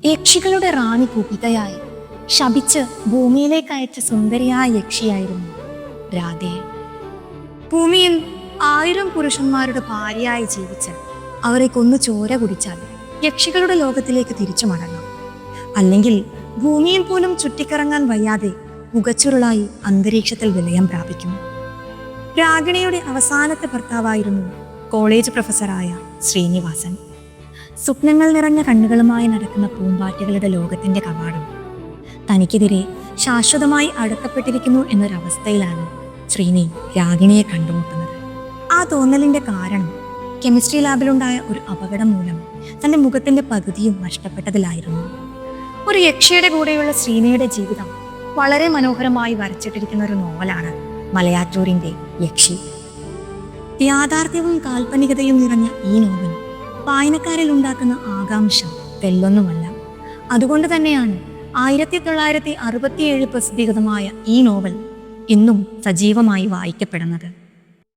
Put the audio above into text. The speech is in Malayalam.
യക്ഷികളുടെ റാണി കുപിതയായി ശപിച്ച് ഭൂമിയിലേക്ക് അയച്ച സുന്ദരിയായ യക്ഷിയായിരുന്നു രാധേ. ഭൂമിയിൽ 1000 പുരുഷന്മാരുടെ ഭാര്യയായി ജീവിച്ച് അവരെ കൊന്നു ചോര കുടിച്ചാൽ യക്ഷികളുടെ ലോകത്തിലേക്ക് തിരിച്ചു മടങ്ങാം. അല്ലെങ്കിൽ ഭൂമിയിൽ പോലും ചുറ്റിക്കറങ്ങാൻ വയ്യാതെ മുഖച്ചുരുളായി അന്തരീക്ഷത്തിൽ വിലയം പ്രാപിക്കും. രാഗിണിയുടെ അവസാനത്തെ ഭർത്താവായിരുന്നു കോളേജ് പ്രൊഫസറായ ശ്രീനിവാസൻ. സ്വപ്നങ്ങൾ നിറഞ്ഞ കണ്ണുകളുമായി നടക്കുന്ന പൂമ്പാറ്റകളുടെ ലോകത്തിന്റെ കവാടം തനിക്കെതിരെ ശാശ്വതമായി അടക്കപ്പെട്ടിരിക്കുന്നു എന്നൊരവസ്ഥയിലാണ് ശ്രീനി രാഗിണിയെ കണ്ടുമുട്ടുന്നത്. ആ തോന്നലിന്റെ കാരണം കെമിസ്ട്രി ലാബിലുണ്ടായ ഒരു അപകടം മൂലം തന്റെ മുഖത്തിന്റെ പകുതിയും നഷ്ടപ്പെട്ടതിലായിരുന്നു. ഒരു യക്ഷിയുടെ കൂടെയുള്ള ശ്രീനിയുടെ ജീവിതം വളരെ മനോഹരമായി വരച്ചിട്ടിരിക്കുന്ന ഒരു നോവലാണ് മലയാറ്റൂരിന്റെ യക്ഷി. യാഥാർത്ഥ്യവും കാൽപ്പനികതയും നിറഞ്ഞ ഈ നോവൽ വായനക്കാരിൽ ഉണ്ടാക്കുന്ന ആകാംക്ഷ തെല്ലൊന്നുമല്ല. അതുകൊണ്ട് തന്നെയാണ് 1967 പ്രസിദ്ധീകൃതമായ ഈ നോവൽ ഇന്നും സജീവമായി വായിക്കപ്പെടുന്നത്.